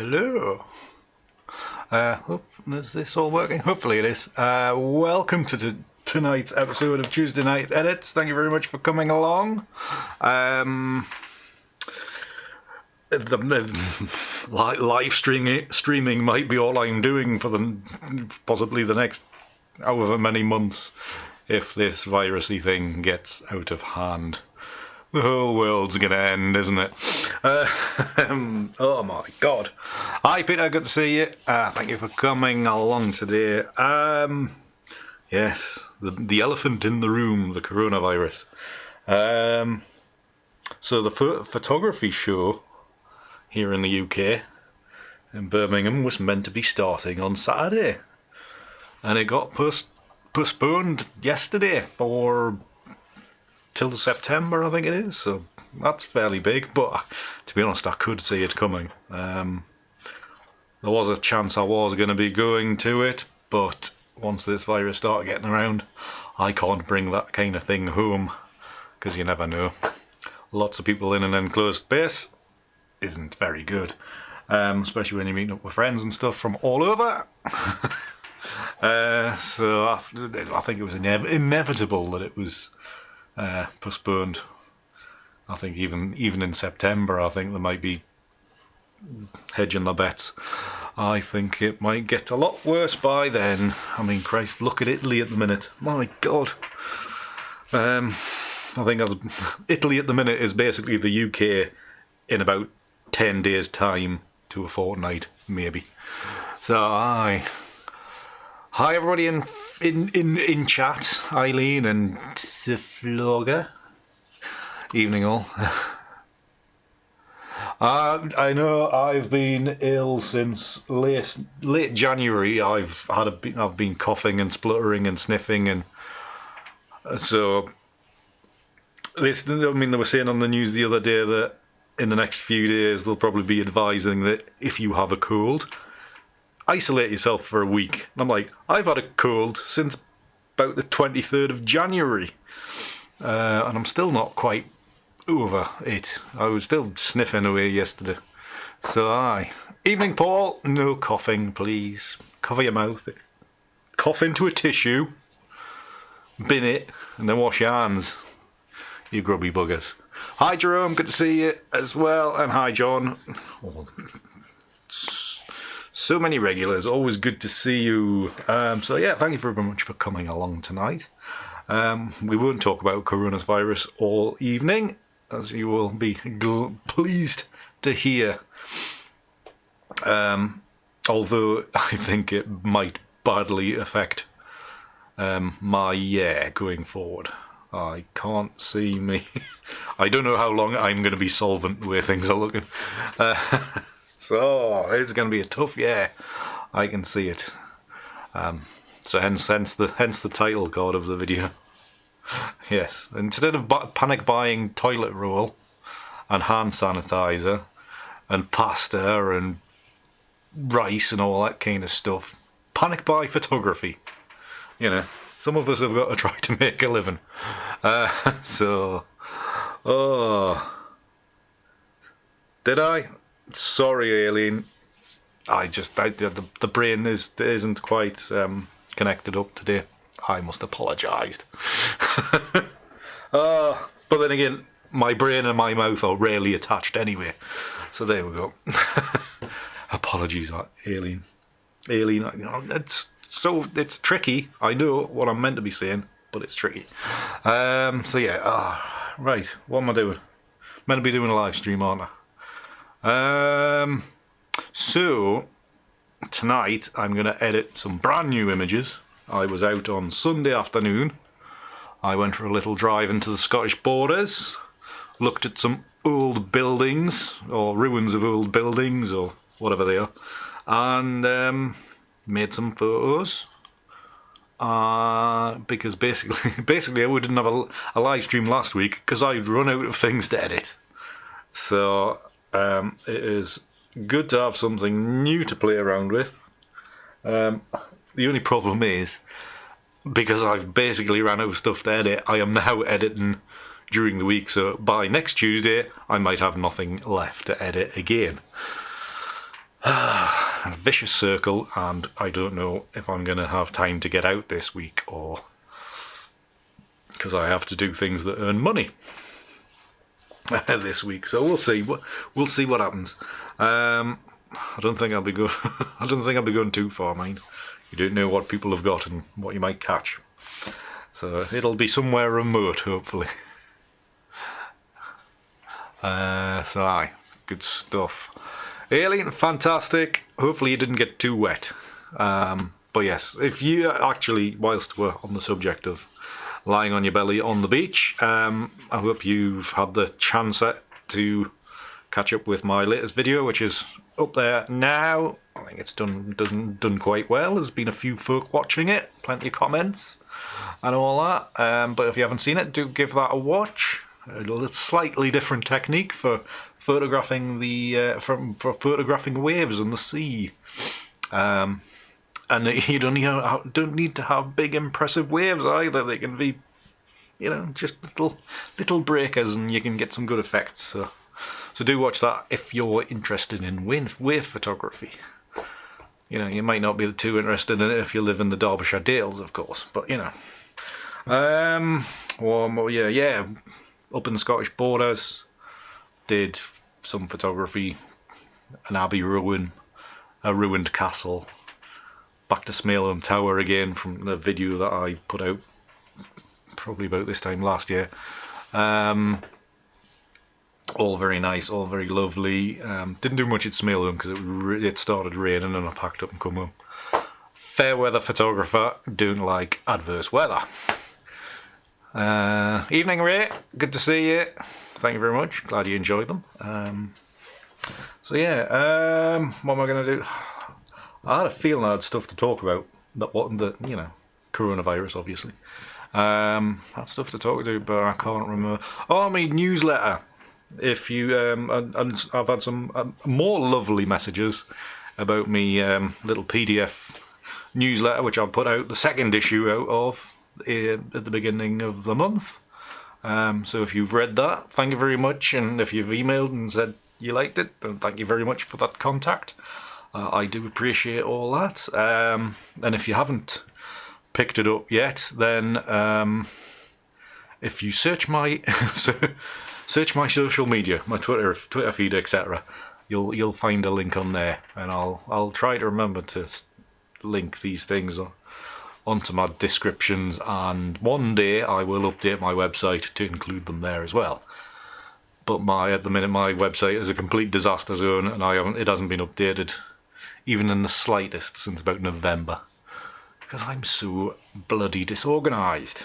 Hello. Is this all working? Hopefully it is. Welcome to tonight's episode of Tuesday Night Edits. Thank you very much for coming along. The live streaming might be all I'm doing for possibly the next however many months if this virusy thing gets out of hand. The whole world's gonna end, isn't it? Oh my god. Hi Peter, good to see you. Thank you for coming along today. Yes, the elephant in the room, the coronavirus. So the photography show here in the UK, in Birmingham, was meant to be starting on Saturday. And it got postponed yesterday till September, I think it is, so that's fairly big, but to be honest I could see it coming. There was a chance I was going to be going to it, but once this virus started getting around, I can't bring that kind of thing home, because you never know. Lots of people in an enclosed space isn't very good, especially when you're meeting up with friends and stuff from all over. So I think it was inevitable that it was postponed. I think even in September, I think they might be hedging their bets. I think it might get a lot worse by then. I mean, Christ, look at Italy at the minute. My God. I think Italy at the minute is basically the UK in about 10 days' time to a fortnight, maybe. So, hi everybody in chat, Eileen and Sifloga. Evening all. I know I've been ill since late January. I've been coughing and spluttering and sniffing, and so they were saying on the news the other day that in the next few days they'll probably be advising that if you have a cold, isolate yourself for a week. And I'm like, I've had a cold since about the 23rd of January, and I'm still not quite over it. I was still sniffing away yesterday. So evening Paul, no coughing please. Cover your mouth, cough into a tissue, bin it, and then wash your hands, you grubby buggers. Hi Jerome, good to see you as well, and hi John. So many regulars, always good to see you. So yeah, thank you very much for coming along tonight. We won't talk about coronavirus all evening, as you will be pleased to hear. Although I think it might badly affect my year going forward. I can't see me. I don't know how long I'm going to be solvent the way things are looking. So it's going to be a tough year. I can see it. So hence the title card of the video. Yes, instead of panic buying toilet roll and hand sanitizer and pasta and rice and all that kind of stuff, panic buy photography. You know, some of us have got to try to make a living. Did I? Sorry, Aileen. The brain isn't quite connected up today. I must apologise. But then again, my brain and my mouth are rarely attached anyway. So there we go. Apologies, Aileen. It's tricky. I know what I'm meant to be saying, but it's tricky. So yeah. Right. What am I doing? Meant to be doing a live stream, aren't I? So tonight I'm going to edit some brand new images. I was out on Sunday afternoon. I went for a little drive into the Scottish borders, looked at some old buildings, or ruins of old buildings, or whatever they are, and made some photos. Because basically I wouldn't have a live stream last week because I'd run out of things to edit. So it is good to have something new to play around with. The only problem is, because I've basically ran out of stuff to edit, I am now editing during the week, so by next Tuesday I might have nothing left to edit again. A vicious circle, and I don't know if I'm going to have time to get out this week, or because I have to do things that earn money this week. So we'll see. We'll see what happens. I don't think I'll be go. I don't think I'll be going too far, mind. You don't know what people have got and what you might catch. So it'll be somewhere remote, hopefully. So aye, good stuff. Alien, fantastic. Hopefully you didn't get too wet. But yes, if you actually, whilst we're on the subject of lying on your belly on the beach, I hope you've had the chance to catch up with my latest video, which is up there now. I think it's done quite well. There's been a few folk watching it, plenty of comments and all that. But if you haven't seen it, do give that a watch. A slightly different technique for photographing the for photographing waves on the sea. And you don't need to have big impressive waves either. They can be, just little breakers, and you can get some good effects. So do watch that if you're interested in wave photography. You might not be too interested in it if you live in the Derbyshire Dales, of course. But yeah, up in the Scottish borders, did some photography, an abbey ruin, a ruined castle, back to Smailholm Tower again from the video that I put out probably about this time last year. All very nice, all very lovely. Didn't do much at Smailholm because it started raining and I packed up and come home. Fair weather photographer, don't like adverse weather. Evening, Ray. Good to see you. Thank you very much. Glad you enjoyed them. So yeah, what am I going to do? I had a feeling I had stuff to talk about. That wasn't the coronavirus, obviously. Had stuff to talk to, but I can't remember. Oh, my newsletter. If you I've had some more lovely messages about me little PDF newsletter, which I put out the second issue out of at the beginning of the month. So if you've read that, thank you very much, and if you've emailed and said you liked it, then thank you very much for that contact. I do appreciate all that. And if you haven't picked it up yet, then if you search my search my social media, my Twitter feed, etc., you'll find a link on there, and I'll try to remember to link these things onto my descriptions, and one day I will update my website to include them there as well. But at the minute my website is a complete disaster zone, and it hasn't been updated even in the slightest since about November, because I'm so bloody disorganised,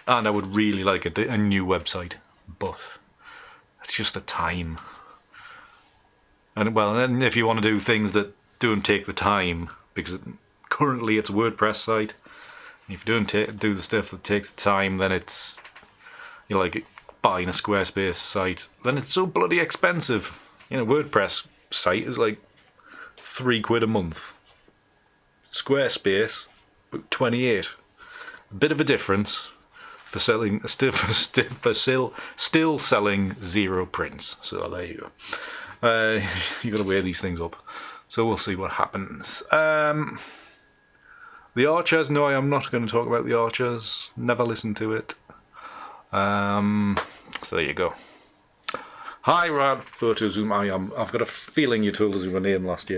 and I would really like a new website, but it's just a time. And if you want to do things that don't take the time, because currently it's a WordPress site, and if you don't do the stuff that takes the time, then it's like buying a Squarespace site, then it's so bloody expensive. WordPress site is like £3 a month. Squarespace, but 28. A bit of a difference for selling still selling zero prints. So there you go. You got to weigh these things up. So we'll see what happens. The Archers. No, I am not going to talk about the Archers. Never listened to it. So there you go. Hi, Rad Photo Zoom. I've got a feeling you told us your name last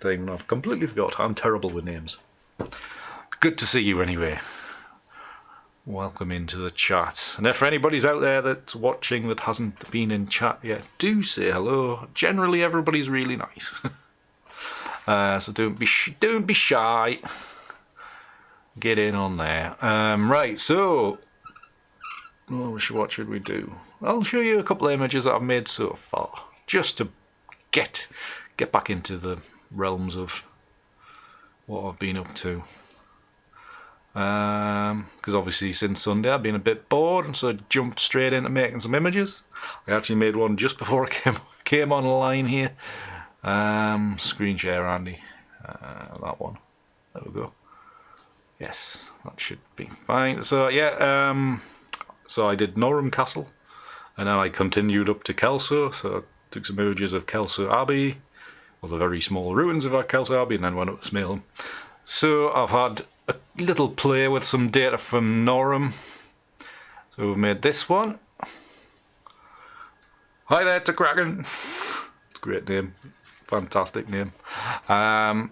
time, and I've completely forgot. I'm terrible with names. Good to see you anyway. Welcome into the chat. And if anybody's out there that's watching that hasn't been in chat yet, do say hello. Generally, everybody's really nice. So don't be shy. Get in on there. Right. So, what should we do? I'll show you a couple of images that I've made so far, just to get back into the realms of what I've been up to. Because obviously since Sunday I've been a bit bored, so I jumped straight into making some images. I actually made one just before I came online here. Screen share, Andy. That one. There we go. Yes, that should be fine. So yeah, so I did Norham Castle, and then I continued up to Kelso. So I took some images of Kelso Abbey, or the very small ruins of Kelso Abbey, and then went up to Smailham. So I've had a little play with some data from Norham. So we've made this one. Hi there to Kraken. It's a great name. Fantastic name. An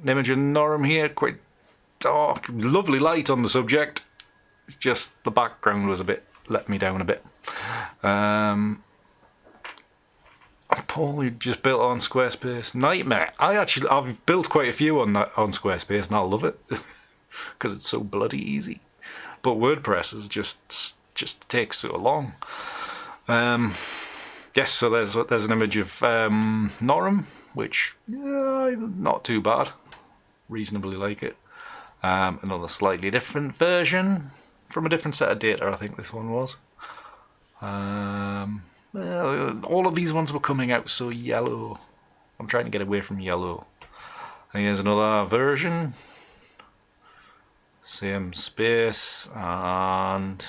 image of Norham here, quite dark, lovely light on the subject. It's just the background was a bit, let me down a bit. Paul just built on Squarespace. Nightmare. I've built quite a few on Squarespace, and I love it because it's so bloody easy. But WordPress is just takes so long. Yes, so there's an image of Norham, which not too bad. Reasonably like it. Another slightly different version from a different set of data. I think this one was. All of these ones were coming out so yellow. I'm trying to get away from yellow. And here's another version. Same space and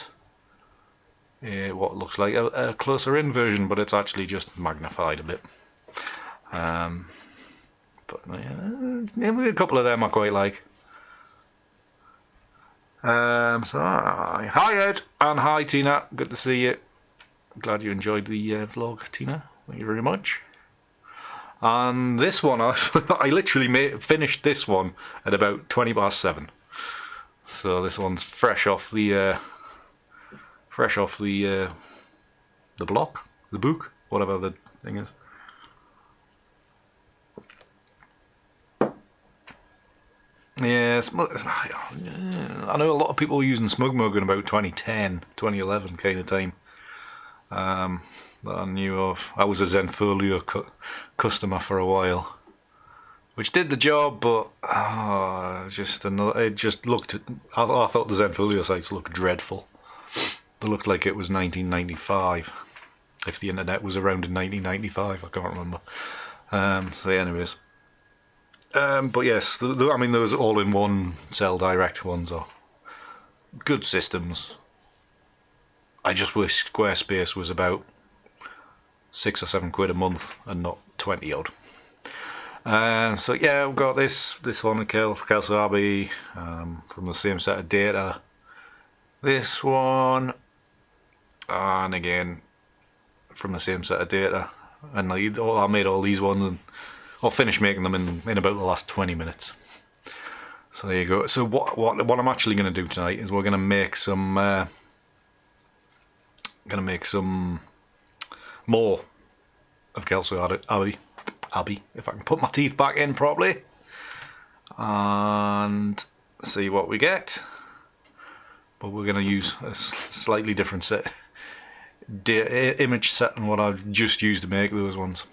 what looks like a closer in version, but it's actually just magnified a bit. But a couple of them I quite like. So hi Ed and hi Tina, good to see you. Glad you enjoyed the vlog, Tina. Thank you very much. And this one, I literally finished this one at about 7:20. So this one's fresh off the block, the book, whatever the thing is. Yes, I know a lot of people were using SmugMug in about 2010, 2011 kind of time. That I knew of. I was a Zenfolio customer for a while, which did the job, but it just looked. I thought the Zenfolio sites looked dreadful. They looked like it was 1995. If the internet was around in 1995, I can't remember. So yeah, anyways. But yes, I mean those all-in-one Sell Direct ones are good systems. I just wish Squarespace was about £6 or £7 a month and not 20 odd. So yeah, we've got this one at Kelso Abbey from the same set of data. This one, and again from the same set of data. And I made all these ones, and I'll finish making them in about the last 20 minutes. So there you go. So what I'm actually going to do tonight is we're going to make some. Going to make some more of Kelso Abbey, if I can put my teeth back in properly, and see what we get. But we're going to use a slightly different image set than what I've just used to make those ones.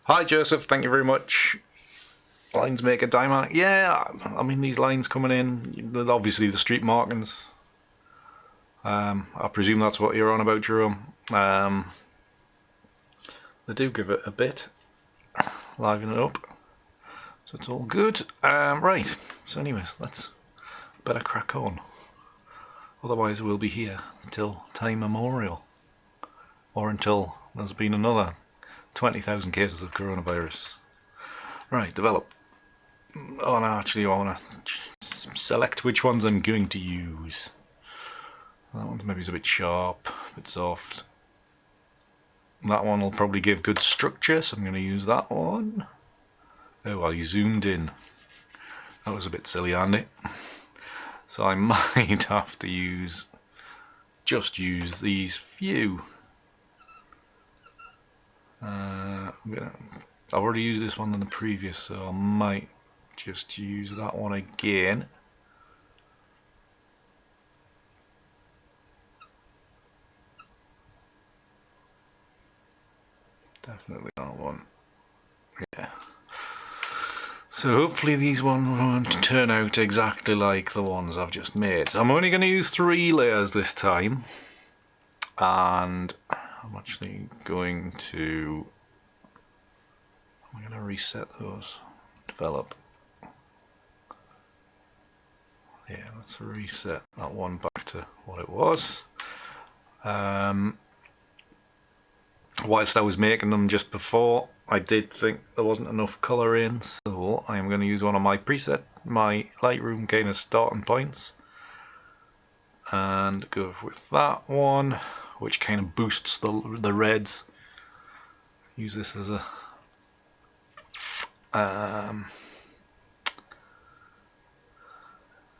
Hi Joseph, thank you very much. Lines make a diamond. Yeah, I mean these lines coming in, obviously the street markings. I presume that's what you're on about, Jerome. They do give it a bit, liven it up, so it's all good. Right, so anyways, let's better crack on. Otherwise we'll be here until time immemorial, or until there's been another 20,000 cases of coronavirus. Right, develop. Oh no, actually I want to select which ones I'm going to use. That one's maybe a bit sharp, a bit soft. That one will probably give good structure, so I'm going to use that one. Oh, I zoomed in. That was a bit silly, Andy. So I might have to just use these few. I've already used this one in the previous, so I might just use that one again. Definitely that one. Yeah. So hopefully these ones won't turn out exactly like the ones I've just made. So I'm only going to use 3 layers this time. And I'm actually going to reset those. Develop. Yeah, let's reset that one back to what it was. whilst I was making them just before, I did think there wasn't enough colour in, so I am going to use one of my my Lightroom kind of starting points, and go with that one, which kind of boosts the reds. Use this as a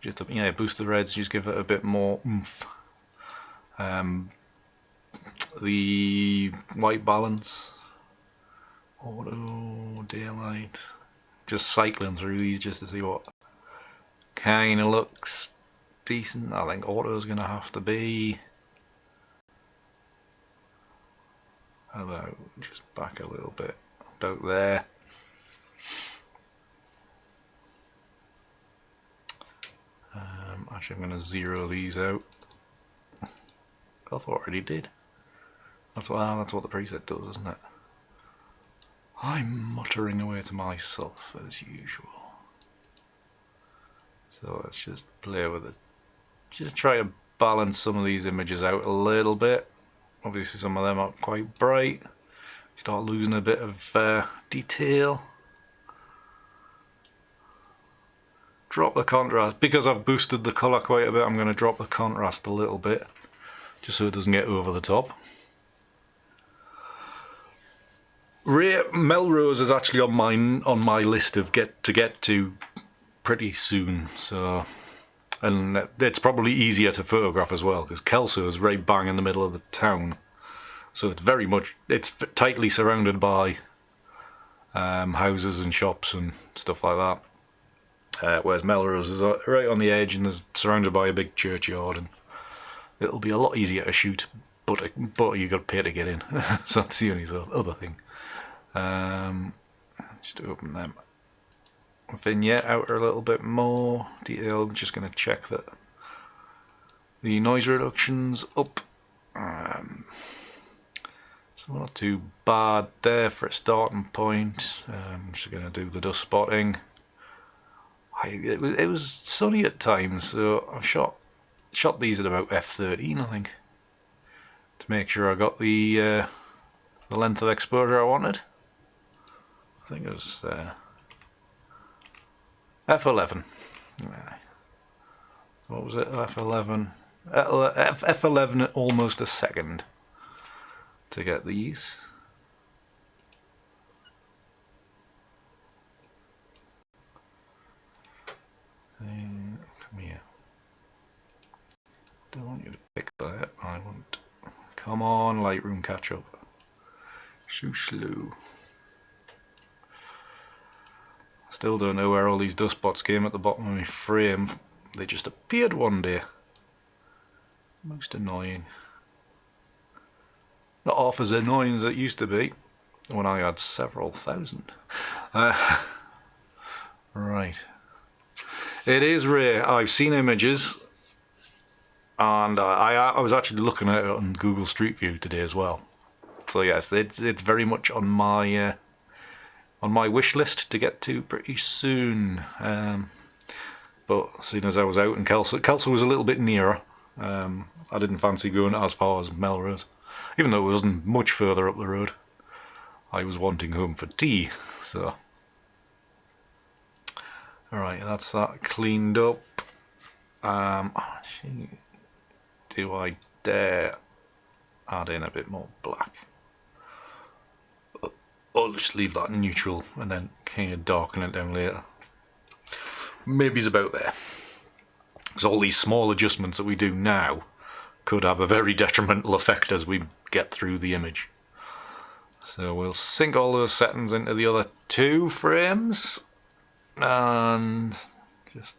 just to, boost the reds, just give it a bit more oomph. The white balance, auto, daylight, just cycling through these just to see what kind of looks decent. I think auto's gonna have to be about just back a little bit, about there. Actually, I'm going to zero these out. I thought I already did. That's what the preset does, isn't it? I'm muttering away to myself as usual. So let's just play with it. Just try to balance some of these images out a little bit. Obviously some of them are quite bright. Start losing a bit of detail. Drop the contrast. Because I've boosted the colour quite a bit, I'm going to drop the contrast a little bit, just so it doesn't get over the top. Melrose is actually on my list of get to pretty soon, so, and it's probably easier to photograph as well because Kelso is right bang in the middle of the town, so it's tightly surrounded by houses and shops and stuff like that. Whereas Melrose is right on the edge and is surrounded by a big churchyard, and it'll be a lot easier to shoot, but you got to pay to get in. So that's the only other thing. Just open them vignette out a little bit more detail. I'm just going to check that the noise reduction's up. So not too bad there for a starting point. I'm just going to do the dust spotting. It was sunny at times, so I shot these at about f13, I think, to make sure I got the length of exposure I wanted. I think it was f11. What was it? f11. f11 at almost a second to get these. Come here. Don't want you to pick that. I want. Come on, Lightroom, catch up. So slow. Still don't know where all these dust spots came at the bottom of my frame. They just appeared one day. Most annoying. Not half as annoying as it used to be when I had several thousand. Right. It is rare. I've seen images, and I was actually looking at it on Google Street View today as well. So yes, it's very much on my wish list to get to pretty soon. But seeing as I was out in Kelso was a little bit nearer. I didn't fancy going as far as Melrose, even though it wasn't much further up the road. I was wanting home for tea, so. Alright, that's that cleaned up. Do I dare add in a bit more black? Or just leave that neutral and then kind of darken it down later. Maybe it's about there. Because all these small adjustments that we do now could have a very detrimental effect as we get through the image. So we'll sync all those settings into the other two frames and just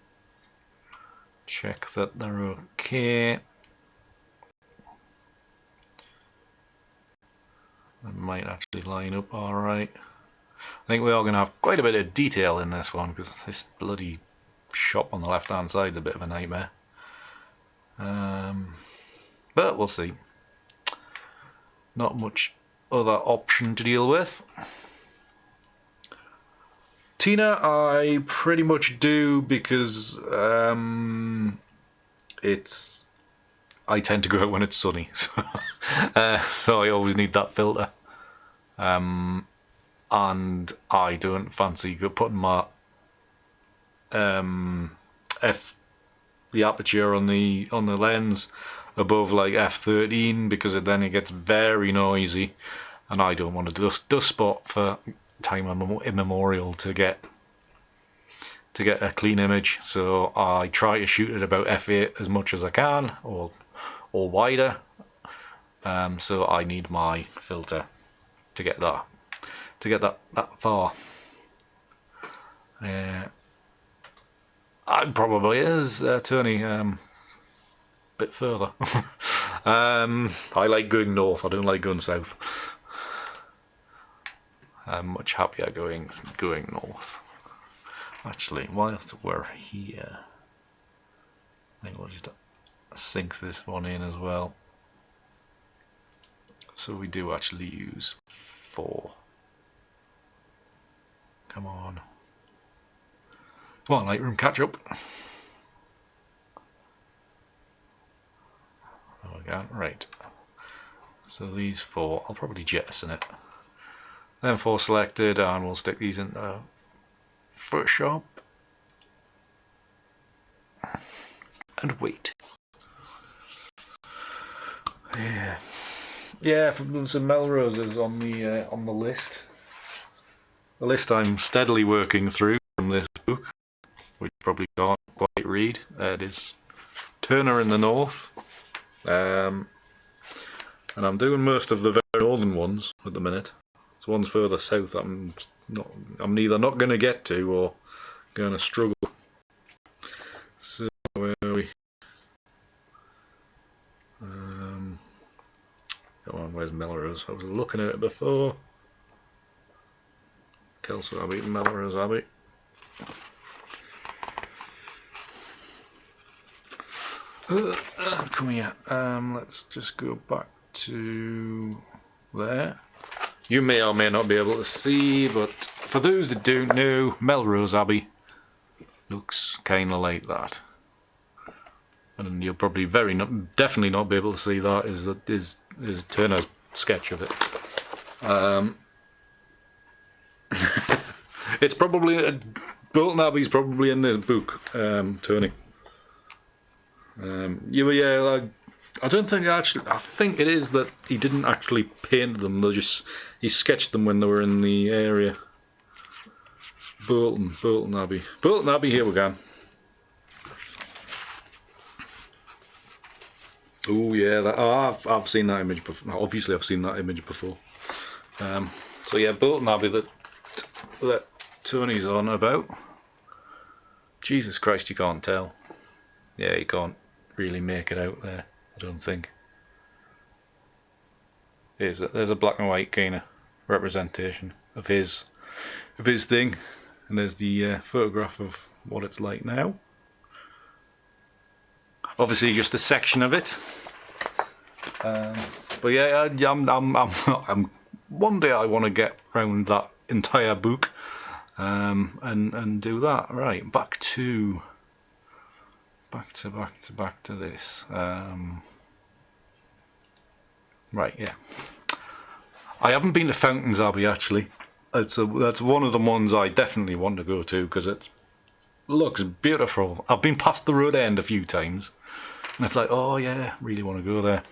check that they're okay. That might actually line up alright. I think we are going to have quite a bit of detail in this one because this bloody shop on the left hand side is a bit of a nightmare. But we'll see. Not much other option to deal with. Tina I pretty much do because I tend to go out when it's sunny, so I always need that filter. and I don't fancy putting my the aperture on the lens above like f13, because then it gets very noisy, and I don't want a dust spot for time immemorial to get a clean image. So I try to shoot at about f8 as much as I can, or wider. So I need my filter to get that far. It probably is Tony. Bit further. I like going north. I don't like going south. I'm much happier going north. Actually, whilst we're here, I think we'll just sync this one in as well. So we do actually use 4. Come on. Come on, Lightroom, catch up. Oh, we can't. Right. So these 4, I'll probably jettison it. Then 4 selected, and we'll stick these in Photoshop. And wait. Yeah, some Melroses on the list. The list I'm steadily working through from this book, which you probably can't quite read. It is Turner in the North, and I'm doing most of the very northern ones at the minute. So ones further south I'm neither not going to get to or going to struggle. So where are we? Come on, where's Melrose? I was looking at it before. Kelso Abbey, Melrose Abbey. Come here. Let's just go back to there. You may or may not be able to see, but for those that don't know, Melrose Abbey looks kind of like that. And you'll probably definitely not be able to see that is Turner's sketch of it. It's probably Bolton Abbey's probably in this book, Tony. I don't think I think it is that he didn't actually paint them. He sketched them when they were in the area. Bolton Abbey. Bolton Abbey. Here we go. Oh yeah, I've seen that image before. Obviously, I've seen that image before. So yeah, Bolton Abbey that Tony's on about. Jesus Christ, you can't tell. Yeah, you can't really make it out there, I don't think. There's a black and white kind of representation of his thing, and there's the photograph of what it's like now. Obviously, just a section of it. But yeah, I'm one day I want to get round that entire book, and do that. Right, back to this. Right, yeah. I haven't been to Fountains Abbey actually. That's one of the ones I definitely want to go to because it looks beautiful. I've been past the road end a few times, and it's like, oh yeah, really want to go there.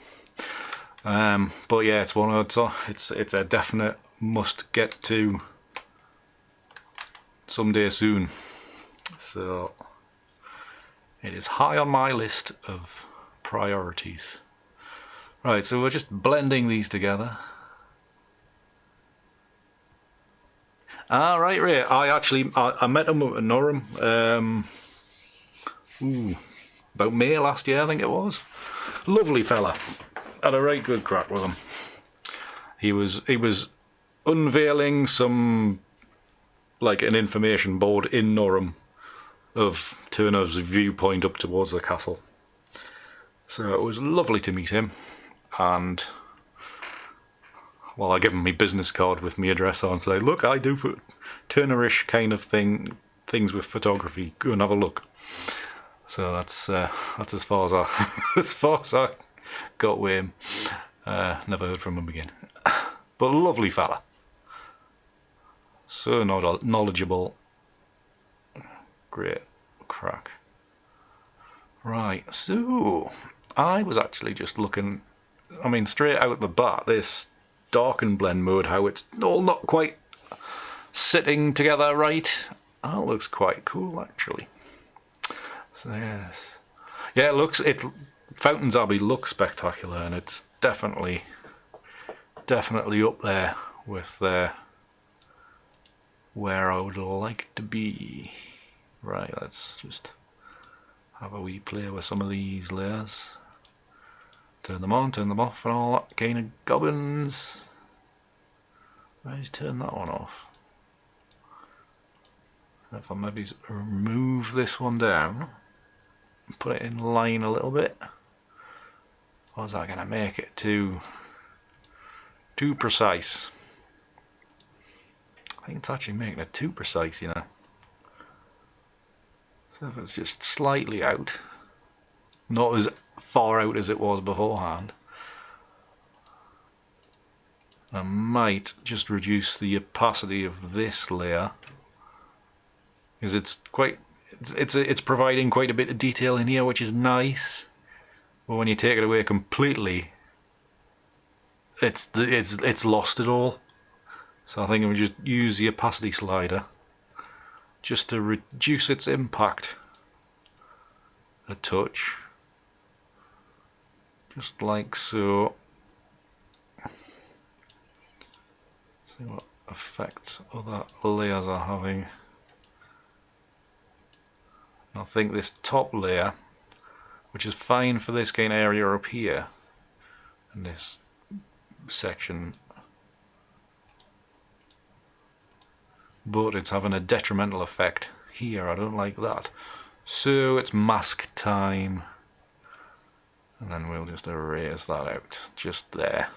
But yeah, it's a definite must get to someday soon. So it is high on my list of priorities. Right, so we're just blending these together. Right. I met him at Norham. About May last year, I think it was. Lovely fella. Had a right good crack with him. He was unveiling some, like, an information board in Norham of Turner's viewpoint up towards the castle. So it was lovely to meet him, and well, I give him my business card with my address on and say, look, I do Turnerish kind of things with photography. Go and have a look. So that's as far as I got with him. Never heard from him again. But lovely fella. So knowledgeable. Great crack. Right, so I was actually just looking, I mean, straight out the bat, this darken blend mode, how it's all not quite sitting together right. That looks quite cool, actually. So yes, yeah, Fountains Abbey looks spectacular, and it's definitely up there with where I would like to be. Right, let's just have a wee play with some of these layers. Turn them on, turn them off, and all that kind of gubbins. Let's turn that one off. If I maybe remove this one down, put it in line a little bit, or is that going to make it too precise? I think it's actually making it too precise, you know. So if it's just slightly out, not as far out as it was beforehand, I might just reduce the opacity of this layer, because it's providing quite a bit of detail in here, which is nice. But when you take it away completely, it's lost it all. So I think we just use the opacity slider just to reduce its impact a touch, just like so. See what effects other layers are having. I think this top layer, which is fine for this kind of area up here, and this section, but it's having a detrimental effect here. I don't like that. So it's mask time, and then we'll just erase that out just there.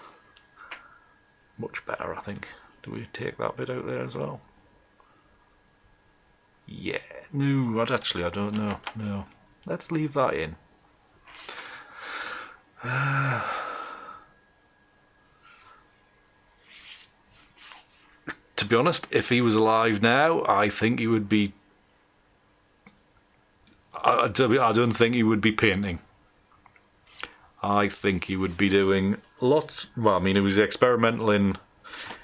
Much better, I think. Do we take that bit out there as well? Yeah, no, I don't know. No, let's leave that in. To be honest, if he was alive now, I think he would be. I don't think he would be painting. I think he would be doing lots. Well, I mean, he was experimental in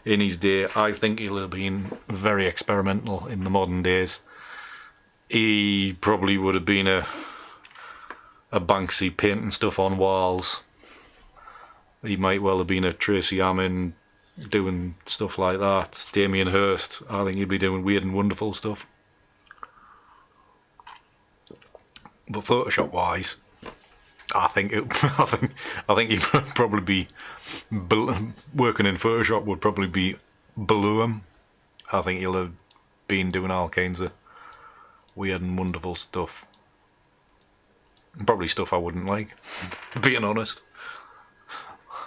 his day. I think he'll have been very experimental in the modern days. He probably would have been a Banksy painting stuff on walls. He might well have been a Tracy Amin doing stuff like that. Damien Hirst, I think he'd be doing weird and wonderful stuff. But Photoshop wise, I think he'd probably be working in Photoshop would probably be below him. I think he'll have been doing all kinds of weird and wonderful stuff. Probably stuff I wouldn't like, being honest.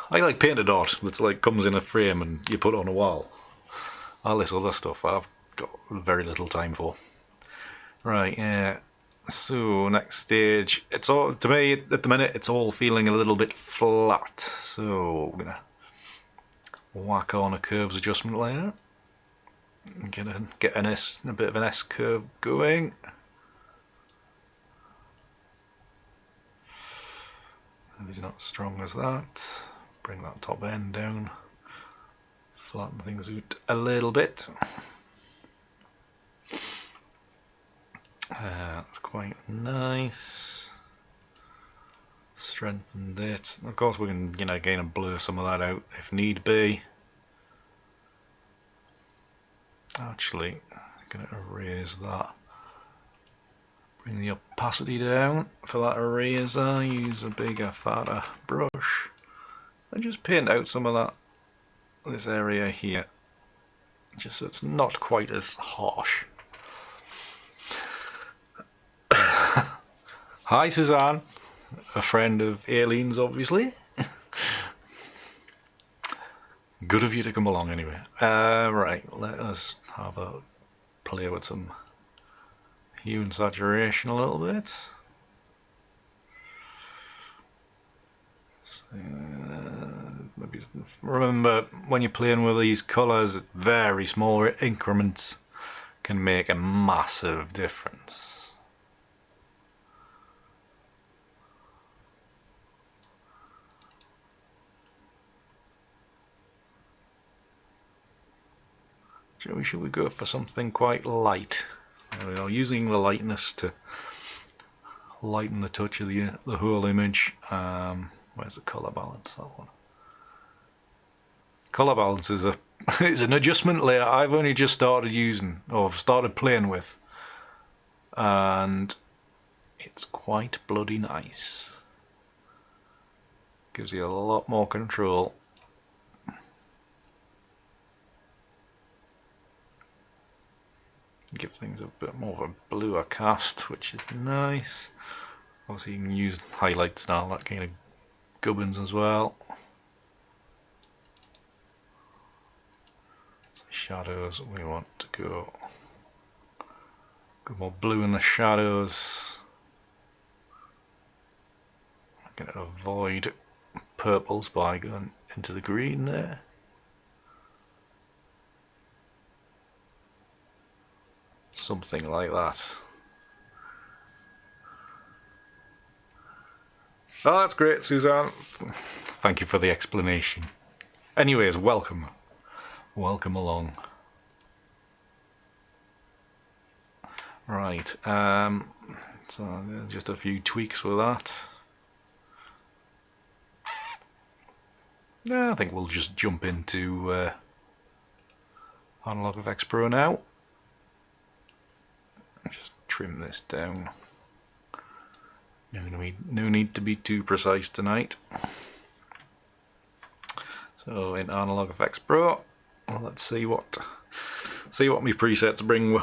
I like painted art that's like comes in a frame and you put it on a wall. All this other stuff I've got very little time for. Right, yeah. So next stage, it's all, to me at the minute, it's all feeling a little bit flat. So we're gonna whack on a curves adjustment layer. Get a bit of an S curve going. Maybe not as strong as that. Bring that top end down. Flatten things out a little bit. That's quite nice. Strengthen it. Of course, we can, again, blur some of that out if need be. Actually, I'm going to erase that. Bring the opacity down for that eraser. Use a bigger, fatter brush, and just paint out some of this area here, just so it's not quite as harsh. Hi Suzanne, a friend of Aileen's obviously. Good of you to come along anyway. Right, let us have a play with some hue and saturation a little bit. So, remember when you're playing with these colours, very small increments can make a massive difference. Should we go for something quite light? There we are, using the lightness to lighten the touch of the whole image. Where's the colour balance? That one. Colour balance is is an adjustment layer I've only just started using, or started playing with, and it's quite bloody nice. Gives you a lot more control. Give things a bit more of a bluer cast, which is nice. Obviously you can use highlights now, that kind of gubbins as well. Shadows, we want to go more blue in the shadows. I'm going to avoid purples by going into the green there. Something like that. Oh, that's great, Suzanne. Thank you for the explanation. Anyways, welcome. Welcome along. Right, so just a few tweaks with that. Yeah, I think we'll just jump into Analog FX Pro now. Just trim this down. No need to be too precise tonight. So in Analog FX Pro, let's see what my presets bring.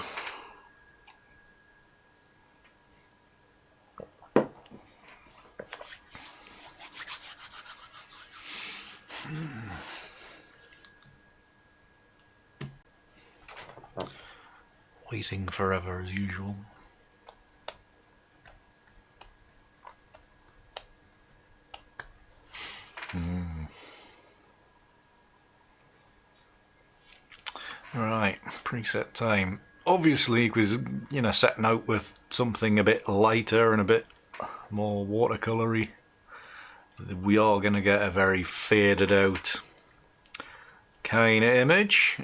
Waiting forever as usual. Right, preset time. Obviously, because setting out with something a bit lighter and a bit more watercolory, we are going to get a very faded out kind of image.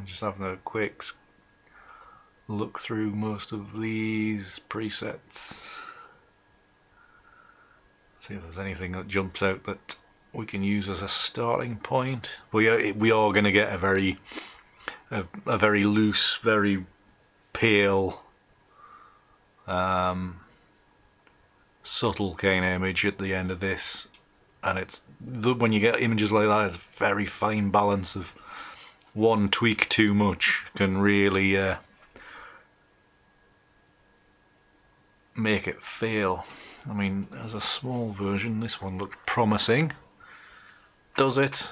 Just having a quick look through most of these presets. See if there's anything that jumps out that we can use as a starting point. We are going to get a very loose, very pale, subtle kind of image at the end of this, and it's when you get images like that, it's a very fine balance of one tweak too much can really make it fail. I mean, as a small version, this one looked promising. Does it?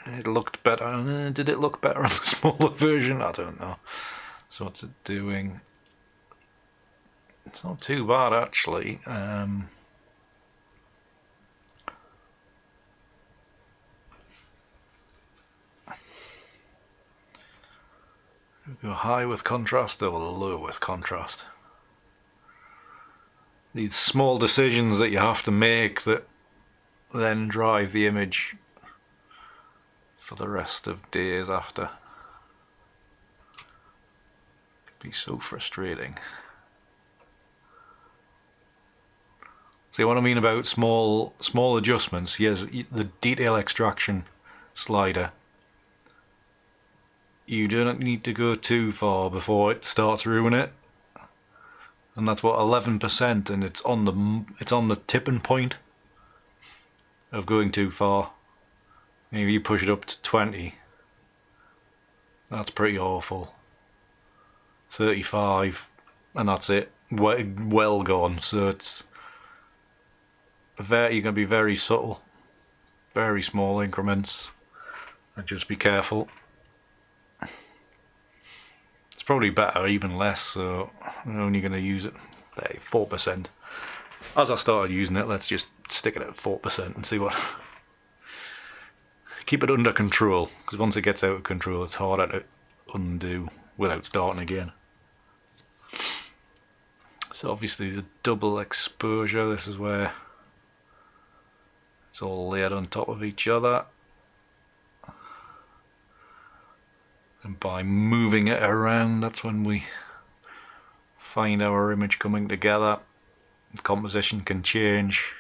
It looked better. Did it look better on the smaller version? I don't know. So what's it doing? It's not too bad actually. Go high with contrast or low with contrast. These small decisions that you have to make that then drive the image for the rest of days after. It'd be so frustrating. See what I mean about small adjustments? Yes, the detail extraction slider. You don't need to go too far before it starts ruining it. And that's what 11%, and it's on the tipping point of going too far. Maybe you push it up to 20. That's pretty awful. 35, and that's it. Well gone. So it's you're going to be very subtle, very small increments, and just be careful. It's probably better even less, so I'm only going to use it 4%. As I started using it, let's just stick it at 4% and see what keep it under control, because once it gets out of control it's harder to undo without starting again. So obviously the double exposure, this is where it's all layered on top of each other, and by moving it around that's when we find our image coming together. The composition can change.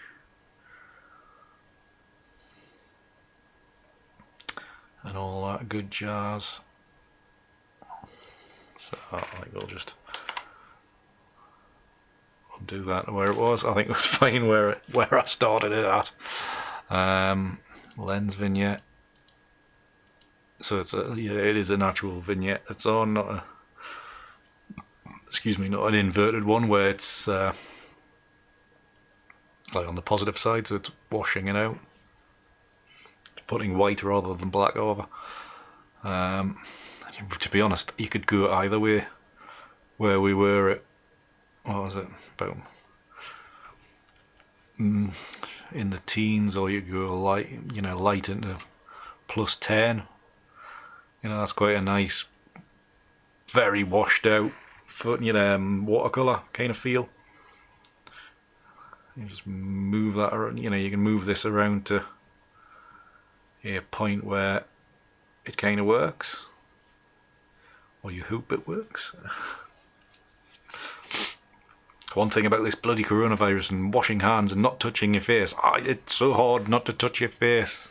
And all that good jazz. So I think we'll just undo that to where it was. I think it was fine where I started it at. Lens vignette. So it's it is an actual vignette it's on, not a, excuse me, not an inverted one where it's like on the positive side, so it's washing it out. Putting white rather than black over. To be honest, you could go either way. Where we were at, what was it, about in the teens, or you go light, light into +10. That's quite a nice, very washed out, watercolor kind of feel. You just move that around. You can move this around to a point where it kind of works, or you hope it works. One thing about this bloody coronavirus and washing hands and not touching your face, it's so hard not to touch your face.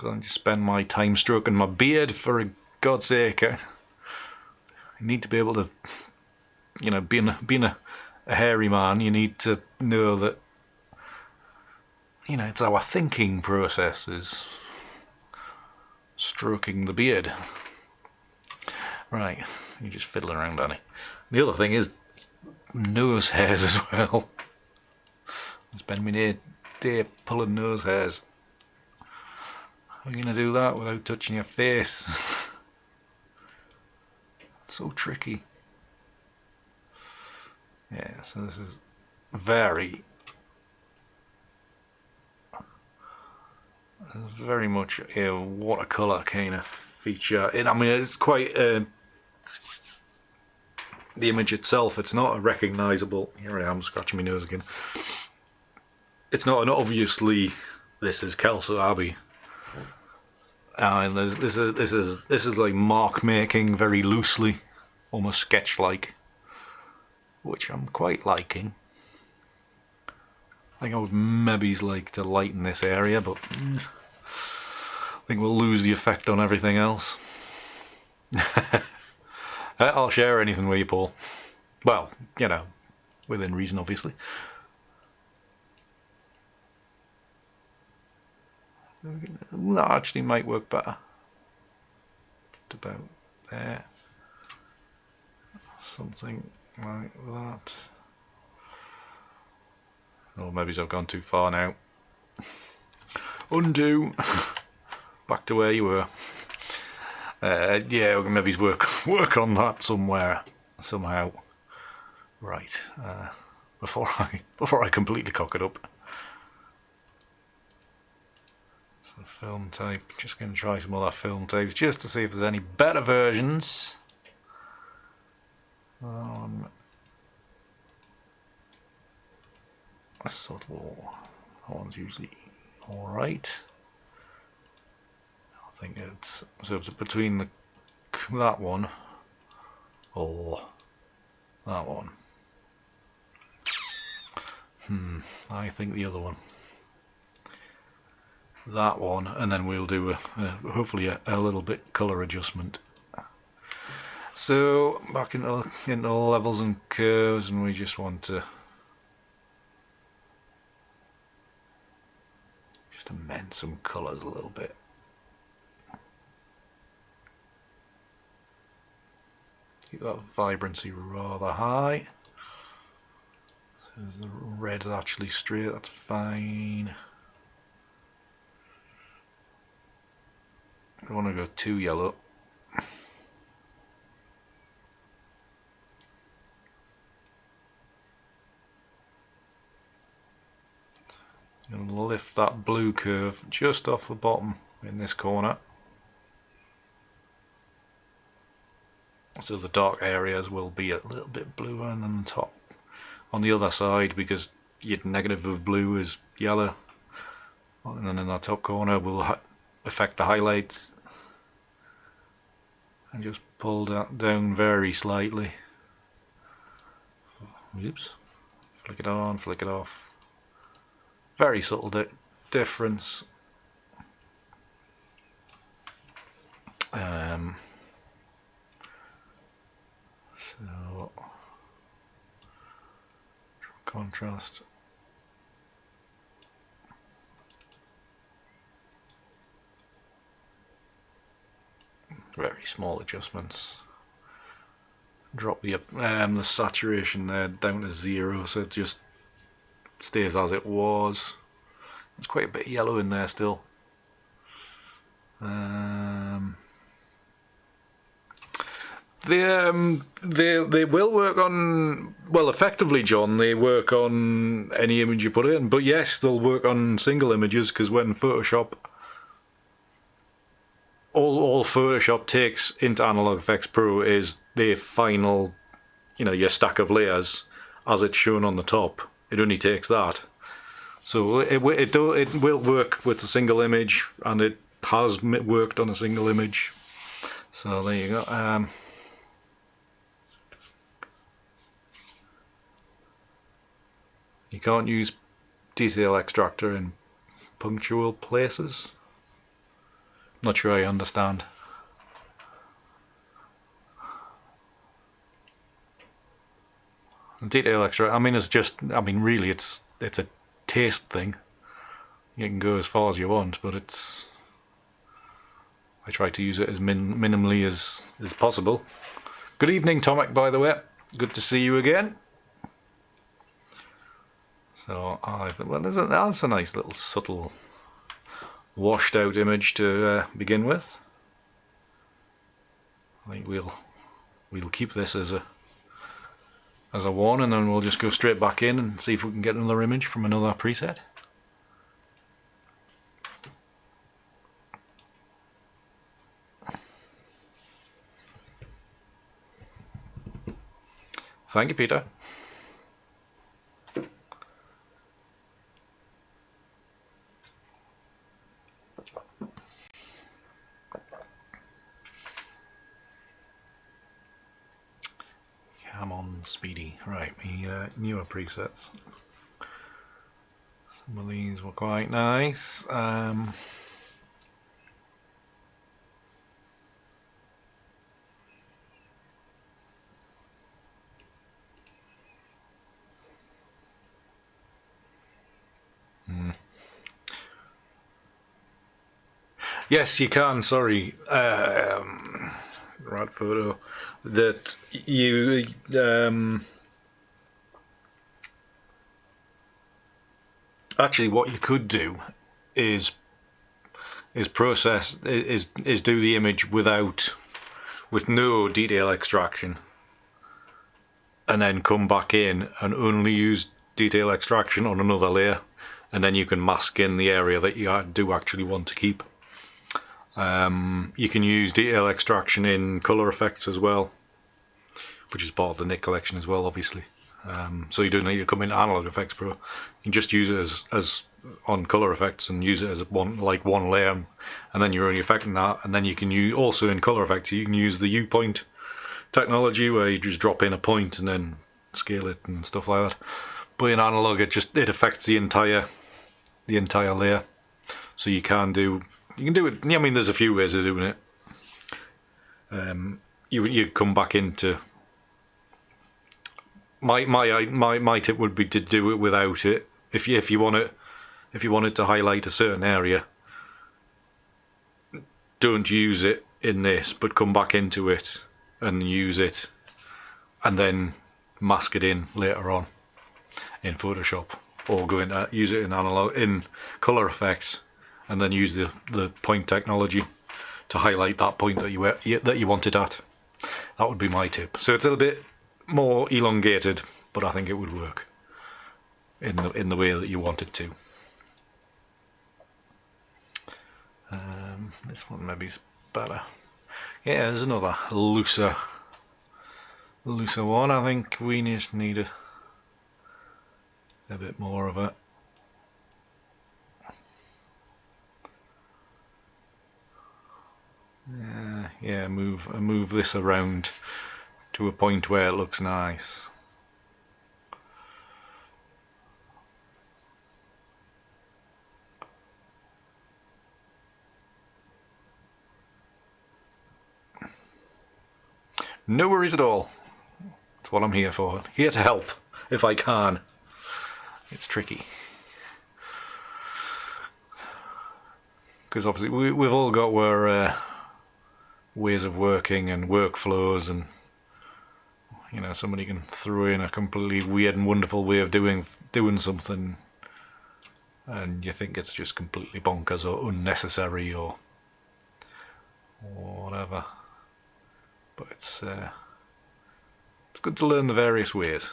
I just spend my time stroking my beard, for God's sake. I need to be able to, being a hairy man, you need to know that it's our thinking process is stroking the beard. Right, you just fiddle around, Danny. The other thing is nose hairs as well. I spend my day pulling nose hairs. How are you going to do that without touching your face? It's so tricky. Yeah, so this is very much a watercolor kind of feature. It's quite the image itself. It's not a recognizable. Here I am scratching my nose again. It's not an obviously this is Kelso Abbey. And this is like mark making very loosely, almost sketch like, which I'm quite liking. I think I would maybe like to lighten this area, but I think we'll lose the effect on everything else. I'll share anything with you, Paul. Well, within reason, obviously. That actually might work better. Just about there. Something like that. Or maybe I've gone too far now. Undo. Back to where you were. Yeah, maybe work on that somewhere, somehow. Right. Before I completely cock it up. So film tape. Just going to try some other film tapes just to see if there's any better versions. Subtle. That one's usually alright. I think it's between that one or that one. I think the other one. That one, and then we'll do hopefully a little bit colour adjustment. So back into levels and curves, and we just want to amend some colours a little bit. Keep that vibrancy rather high. So the red's actually straight, that's fine. I don't want to go too yellow. and lift that blue curve just off the bottom in this corner. So the dark areas will be a little bit bluer than the top on the other side, because your negative of blue is yellow, and then in that top corner will affect the highlights. And just pull that down very slightly. Oops. Flick it on, flick it off. Very subtle difference. So contrast. Very small adjustments. Drop the saturation there down to 0, so it just stays as it was. There's quite a bit of yellow in there still. They will work on, well, effectively, John, they work on any image you put in, but yes, they'll work on single images, because when Photoshop, all Photoshop takes into Analog Effects Pro is the final, your stack of layers as it's shown on the top. It only takes that. So it will work with a single image, and it has worked on a single image. So there you go. You can't use detail extractor in punctual places. Not sure I understand. Detail extractor, really it's a taste thing. You can go as far as you want, but I try to use it as minimally as possible. Good evening, Tomek, by the way. Good to see you again. So well, that's a nice little subtle washed out image to begin with. I think we'll keep this as a one, and then we'll just go straight back in and see if we can get another image from another preset. Thank you, Peter. Come on, Speedy. Right, newer presets. Some of these were quite nice. Yes, you can. Sorry, right photo. That you actually, what you could do is process is do the image with no detail extraction, and then come back in and only use detail extraction on another layer, and then you can mask in the area that you do actually want to keep. You can use detail extraction in color effects as well, which is part of the Nick collection as well, obviously. So you don't need to come into Analog Effects Pro. You can just use it as on color effects and use it as one layer, and then you're only affecting that. And then you can use also in color effects, you can use the U-point technology, where you just drop in a point and then scale it and stuff like that. But in analog, it affects the entire layer. So you can do it. I mean, there's a few ways of doing it. You come back into my tip would be to do it without it. If you wanted to highlight a certain area, don't use it in this, but come back into it and use it, and then mask it in later on in Photoshop, or go into use it in color effects, and then use the point technology to highlight that point that you want it at. That would be my tip. So it's a little bit more elongated, but I think it would work in the way that you want it to. This one maybe is better. Yeah, there's another looser one. I think we just need a bit more of it. Yeah, move this around to a point where it looks nice. No worries at all. That's what I'm here for. Here to help, if I can. It's tricky. Because obviously we've all got our ways of working and workflows, and you know, somebody can throw in a completely weird and wonderful way of doing something, and you think it's just completely bonkers or unnecessary or whatever. But it's good to learn the various ways.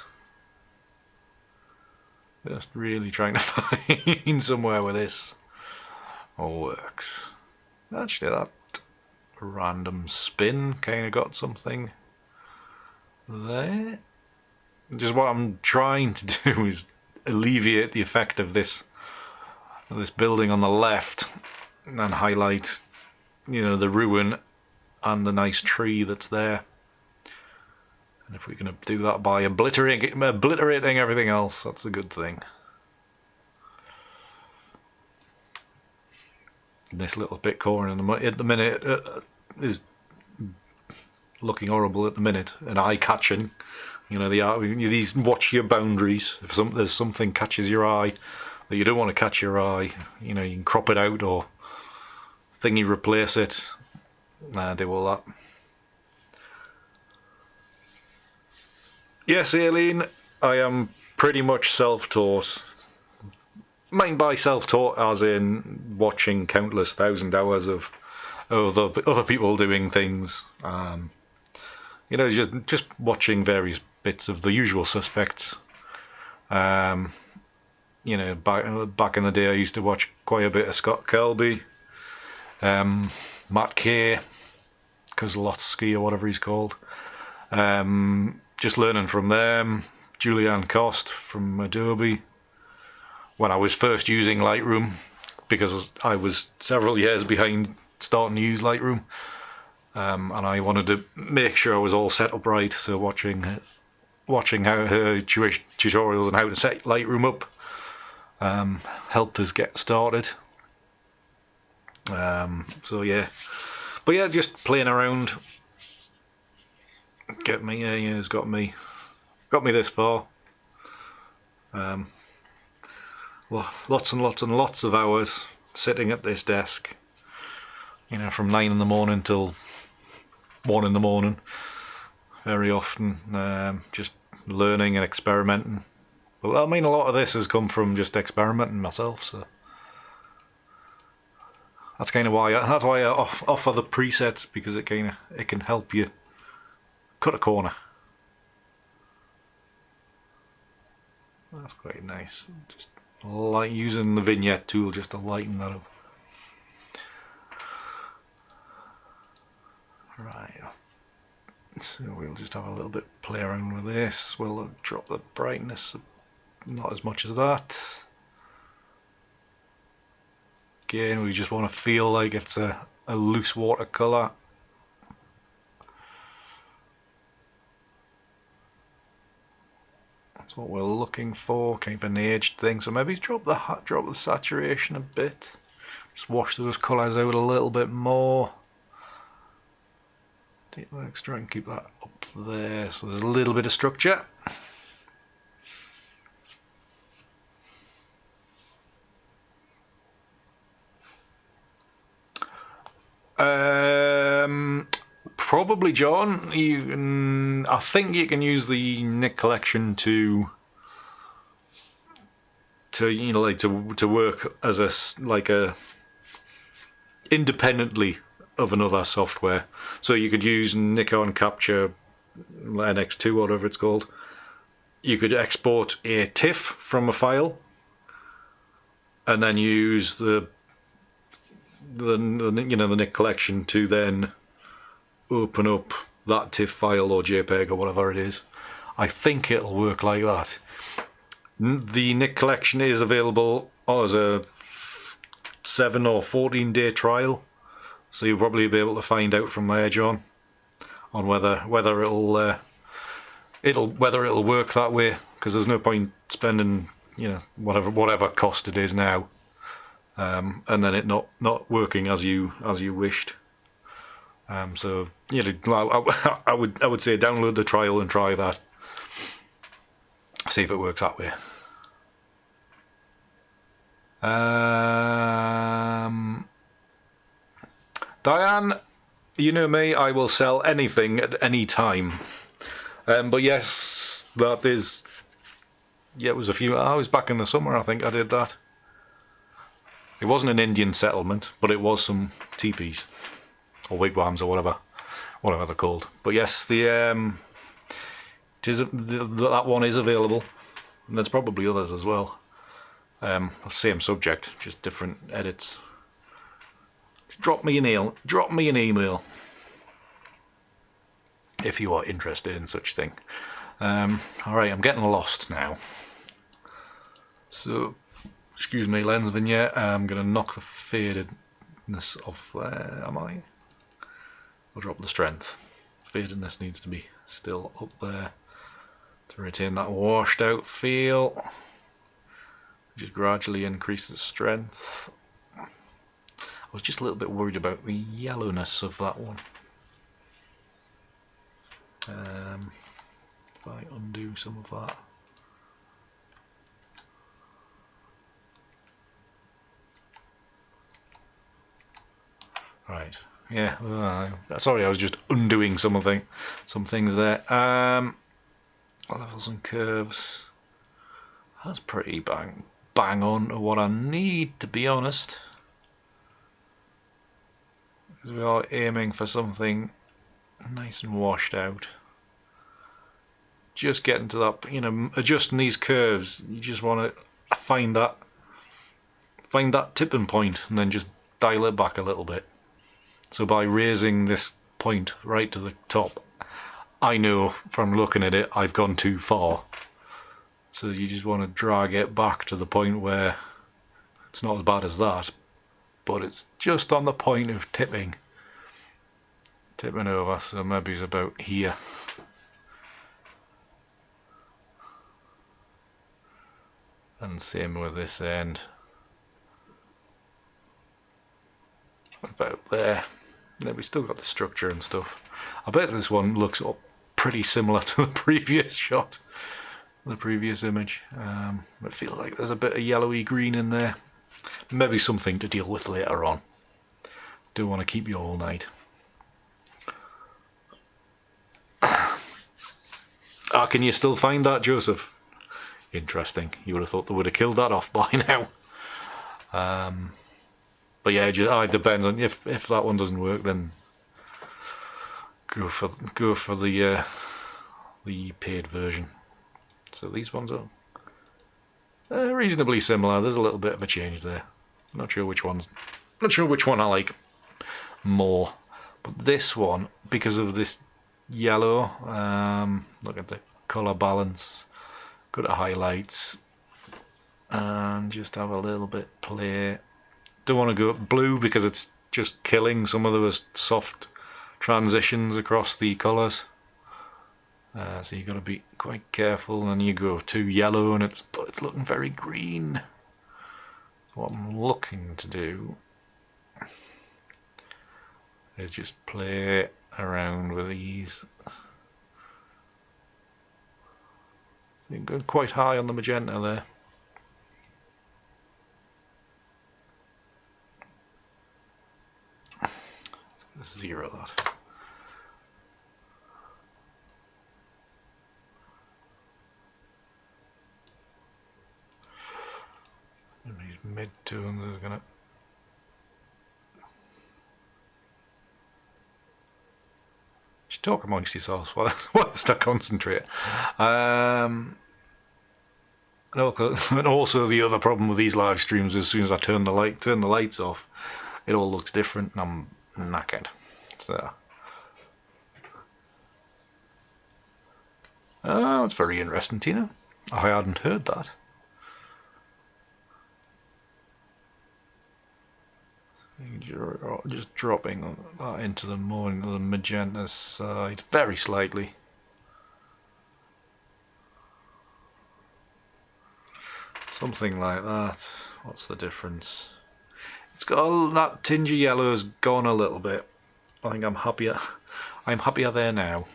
Just really trying to find somewhere where this all works. Actually, that random spin kind of got something there. Just what I'm trying to do is alleviate the effect of this building on the left and highlight, you know, the ruin and the nice tree that's there. And if we're going to do that by obliterating everything else, that's a good thing. This little bit corner at the minute is looking horrible at the minute and eye-catching. You know, these watch your boundaries. If there's something catches your eye that you don't want to catch your eye, you know, you can crop it out or thingy replace it. Do all that. Yes, Aileen, I am pretty much self-taught. Mind by self-taught as in watching countless thousand hours of other people doing things. You know, just watching various bits of the usual suspects. You know, back in the day I used to watch quite a bit of Scott Kelby, Matt Kay, Kozlowski or whatever he's called. Just learning from them. Julianne Cost from Adobe. When I was first using Lightroom, because I was several years behind starting to use Lightroom, and I wanted to make sure I was all set up right. So watching how her tutorials on how to set Lightroom up helped us get started. So yeah, but yeah, just playing around. It's got me this far. Lots and lots of hours sitting at this desk. You know, from 9 in the morning till 1 in the morning. Very often, just learning and experimenting. But I mean, a lot of this has come from just experimenting myself. So that's kind of why I offer the presets, because it can help you cut a corner. That's quite nice. Just like using the vignette tool just to lighten that up. Right, so we'll just have a little bit play around with this. We'll drop the brightness, not as much as that. Again, we just want to feel like it's a loose watercolour. That's what we're looking for, kind of an aged thing. So maybe drop the saturation a bit. Just wash those colours out a little bit more. Let's try and keep that up there, so there's a little bit of structure. Probably, John. I think you can use the Nick collection to you know, like to work as a independently of another software. So you could use Nikon Capture NX2 or whatever it's called. You could export a TIFF from a file and then use the the Nick collection to then open up that TIFF file or JPEG or whatever it is. I think it'll work like that. The Nick collection is available as a 7 or 14 day trial, so you'll probably be able to find out from there, John, on whether it'll work that way. Because there's no point spending whatever cost it is now, and then it not working as you wished. So I would say download the trial and try that. See if it works that way. Diane, you know me, I will sell anything at any time. But yes, that is. Yeah, it was a few hours back in the summer. I think I did that. It wasn't an Indian settlement, but it was some teepees or wigwams or whatever they're called. But yes, that one is available, and there's probably others as well. Same subject, just different edits. Drop me an email if you are interested in such thing. Alright, I'm getting lost now. So, excuse me, lens vignette. I'm going to knock the fadedness off there, am I? I'll drop the strength. Fadedness needs to be still up there to retain that washed out feel. Just gradually increase the strength. I was just a little bit worried about the yellowness of that one. If I undo some of that. Right, yeah, sorry, I was just undoing some things there. Levels and curves. That's pretty bang on to what I need, to be honest. Because we are aiming for something nice and washed out. Just getting to that, adjusting these curves, you just want to find that tipping point and then just dial it back a little bit. So by raising this point right to the top, I know from looking at it I've gone too far. So you just want to drag it back to the point where it's not as bad as that, but it's just on the point of tipping over, so maybe it's about here. And same with this end. About there. Then we still got the structure and stuff. I bet this one looks pretty similar to the previous shot, the previous image. I feel like there's a bit of yellowy green in there. Maybe something to deal with later on. Don't want to keep you all night. Can you still find that, Joseph? Interesting. You would have thought they would have killed that off by now. But yeah, it depends on if that one doesn't work, then go for the paid version. So these ones are reasonably similar. There's a little bit of a change there. Not sure which one I like more. But this one, because of this yellow, look at the colour balance, good at highlights, and just have a little bit play. Don't want to go blue because it's just killing some of those soft transitions across the colours. So you've got to be quite careful, and you go too yellow and it's looking very green. What I'm looking to do is just play around with these. So you're going quite high on the magenta there. Let's zero that. These mid-tones are gonna. Just talk amongst yourselves whilst I concentrate. And also the other problem with these live streams is as soon as I turn the lights off, it all looks different and I'm knackered. So oh, that's very interesting, Tina. I hadn't heard that. Just dropping that into the magenta side very slightly. Something like that. What's the difference? It's got all that tinge of yellow has gone a little bit. I think I'm happier. I'm happier there now.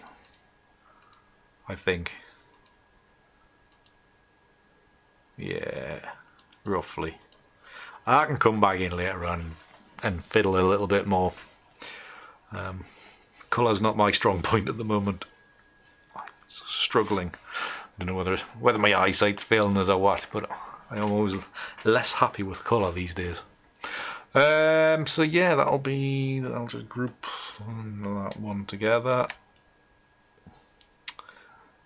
I think. Yeah, roughly. I can come back in later on and fiddle a little bit more. Colour's not my strong point at the moment. I'm struggling. I don't know whether my eyesight's failing us or what, but I'm always less happy with colour these days. So yeah, I'll just group that one together.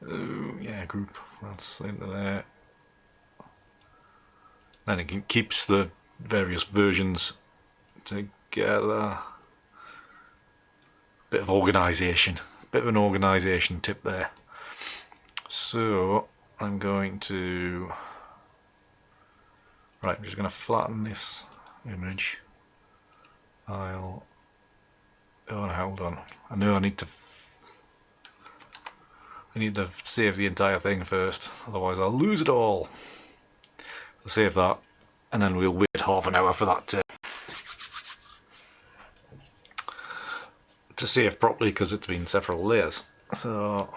Yeah, group. That's into there. Then it keeps the various versions together. Bit of organisation. Bit of an organisation tip there. So I'm going to... Right, I'm just going to flatten this image. Oh no, hold on. I know I need to save the entire thing first, otherwise I'll lose it all. So save that, and then we'll wait half an hour for that to save properly, because it's been several layers. So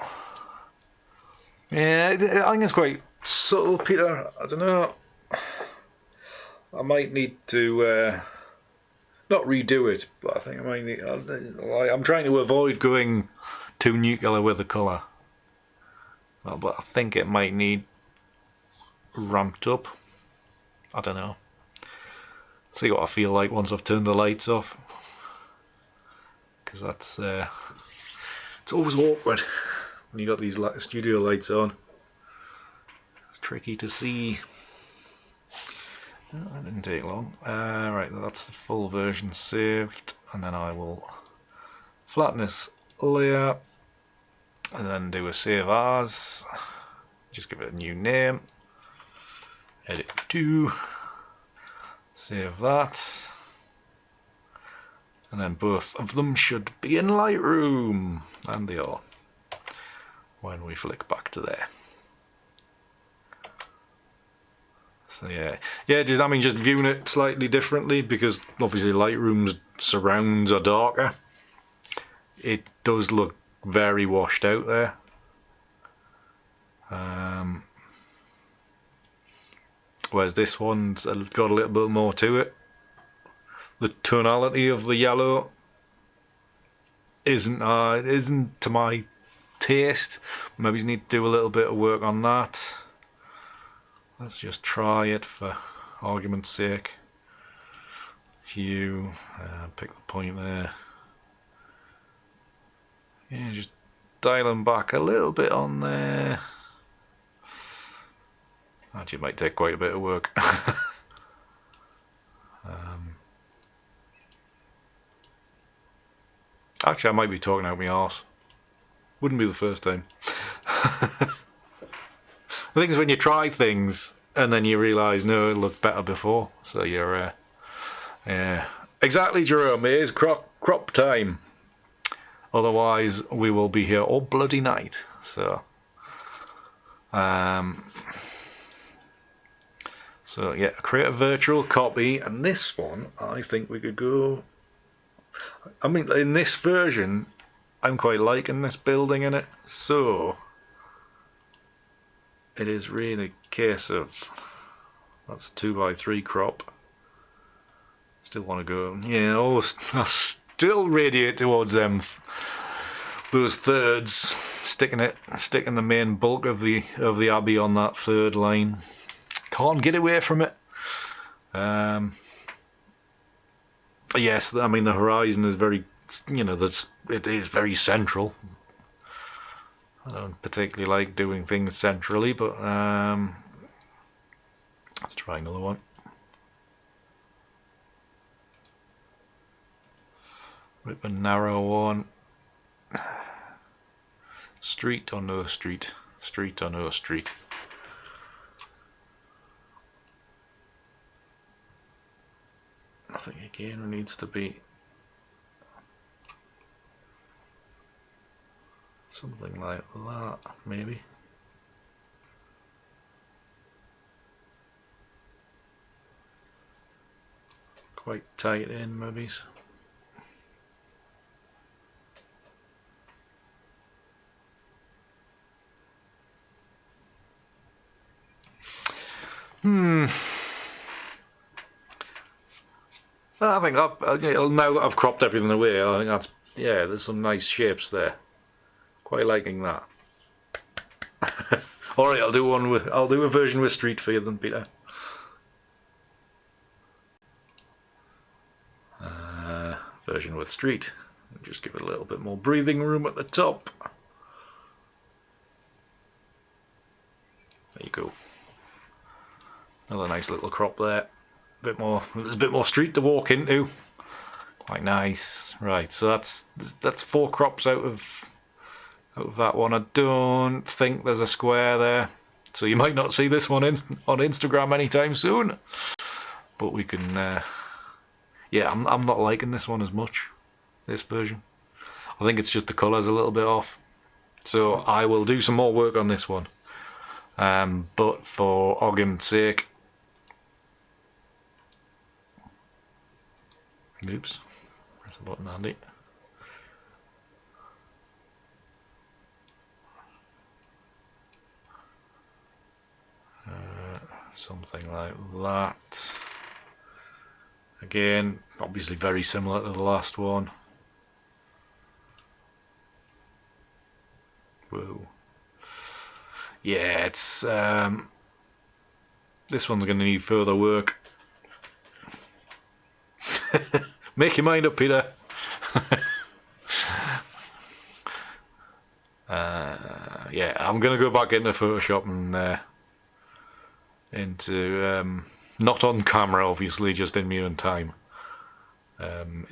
yeah, I think it's quite subtle, Peter. I don't know. I might need to not redo it, but I think I might need. I'm trying to avoid going too nuclear with the colour. Well, but I think it might need ramped up. I don't know. See what I feel like once I've turned the lights off. Because that's it's always awkward when you got these studio lights on. It's tricky to see. Oh, that didn't take long. Right, that's the full version saved, and then I will flatten this layer and then do a save as. Just give it a new name. Edit to. Save that. And then both of them should be in Lightroom, and they are when we flick back to there. So yeah, just viewing it slightly differently, because obviously Lightroom's surrounds are darker. It does look very washed out there. Whereas this one's got a little bit more to it. The tonality of the yellow isn't to my taste. Maybe you need to do a little bit of work on that. Let's just try it for argument's sake. Hue, pick the point there. Yeah, just dialing back a little bit on there. Actually, it might take quite a bit of work. Actually, I might be talking out my arse. Wouldn't be the first time. The thing is, when you try things and then you realise, no, it looked better before. So you're, yeah. Exactly, Jerome. It is crop time. Otherwise, we will be here all bloody night. So, so yeah, create a virtual copy, and this one, I think we could go. I mean, in this version, I'm quite liking this building in it, so it is really a case of, that's a 2x3 crop. Still want to go, yeah, I still radiate towards them, those thirds, sticking the main bulk of the abbey on that third line. Can't get away from it. Yes, I mean the horizon is very, it is very central. I don't particularly like doing things centrally, but let's try another one. Bit of a narrow one. Street or no street? Street or no street? I think again needs to be something like that, maybe. Quite tight in, maybe. I think now that I've cropped everything away, I think that's, yeah, there's some nice shapes there. Quite liking that. Alright, I'll do a version with street for you then, Peter. Version with street. Just give it a little bit more breathing room at the top. There you go. Another nice little crop there. There's a bit more street to walk into. Quite nice. Right, so that's 4 crops out of that one. I don't think there's a square there, so you might not see this one on Instagram anytime soon. But we can. Yeah, I'm not liking this one as much. This version. I think it's just the colour's a little bit off. So I will do some more work on this one. But for argument's sake. Oops. There's a button handy. Something like that. Again, obviously very similar to the last one. Whoa. Yeah, it's this one's going to need further work. Make your mind up, Peter. Yeah, I'm going to go back into Photoshop and into not on camera, obviously, just in my own time. To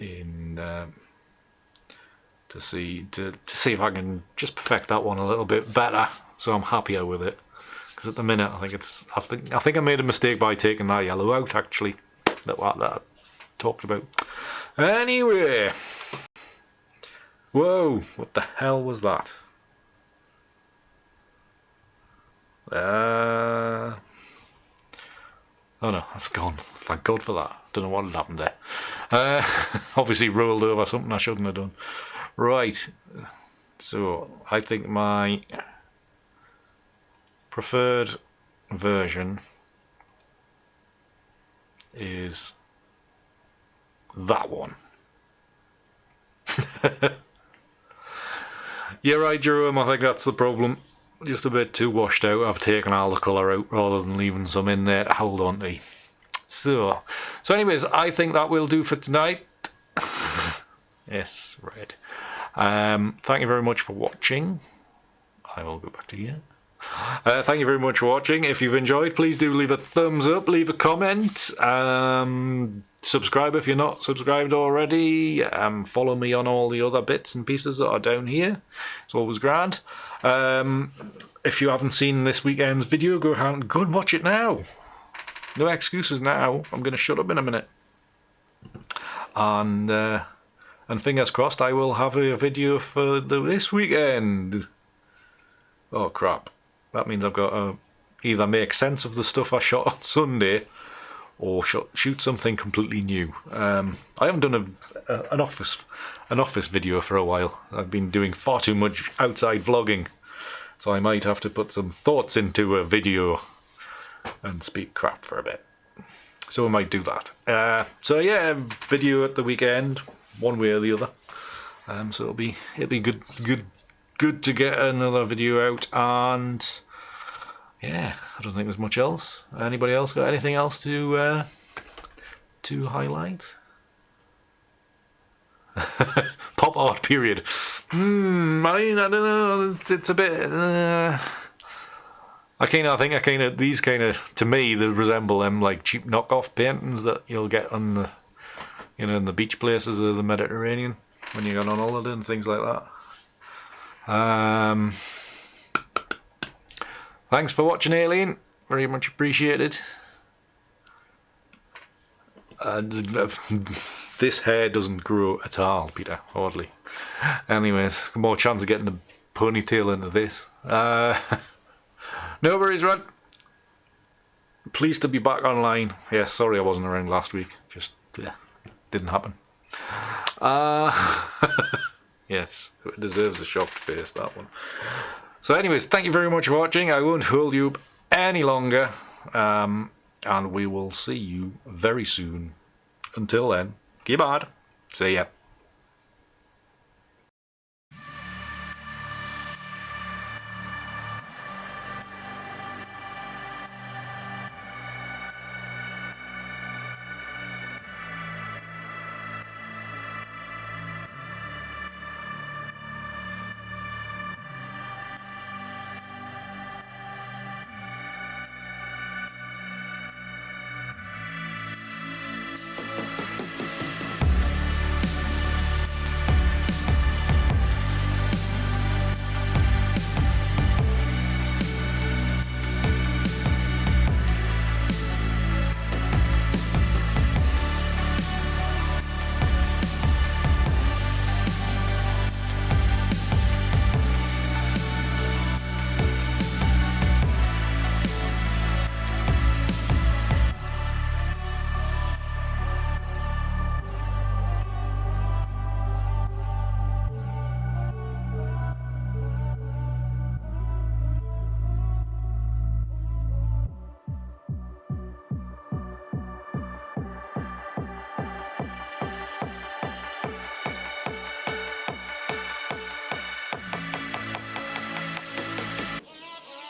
see if I can just perfect that one a little bit better, so I'm happier with it. Because at the minute, I think I made a mistake by taking that yellow out. Actually, that I talked about. Anyway, whoa! What the hell was that? Oh no, that's gone. Thank God for that. Don't know what had happened there. Obviously rolled over something I shouldn't have done. Right. So, I think my preferred version is that one. You're right, Jerome, I think that's the problem. Just a bit too washed out. I've taken all the colour out rather than leaving some in there to hold on to. So anyways, I think that will do for tonight. Yes, right. Thank you very much for watching. I will go back to you. Thank you very much for watching. If you've enjoyed, please do leave a thumbs up, leave a comment. Subscribe if you're not subscribed already. Follow me on all the other bits and pieces that are down here. It's always grand. If you haven't seen this weekend's video, go and watch it now. No excuses now. I'm going to shut up in a minute. And fingers crossed I will have a video for this weekend. Oh crap. That means I've got to either make sense of the stuff I shot on Sunday or shoot something completely new. I haven't done an office video for a while. I've been doing far too much outside vlogging, so I might have to put some thoughts into a video and speak crap for a bit. So I might do that. So yeah, video at the weekend, one way or the other. So it'll be good to get another video out. And yeah, I don't think there's much else. Anybody else got anything else to highlight? Pop art period. I don't know. It's a bit. These to me they resemble them like cheap knockoff paintings that you'll get on the in the beach places of the Mediterranean. when you're going on holiday and things like that. Thanks for watching, Aileen. Very much appreciated. And this hair doesn't grow at all, Peter, hardly. Anyways, more chance of getting the ponytail into this. No worries, Rod. Pleased to be back online. Yes, sorry I wasn't around last week. Just, yeah, didn't happen. Yes, it deserves a shocked face, that one. So anyways, thank you very much for watching. I won't hold you up any longer. And we will see you very soon. Until then, keep hard. See ya.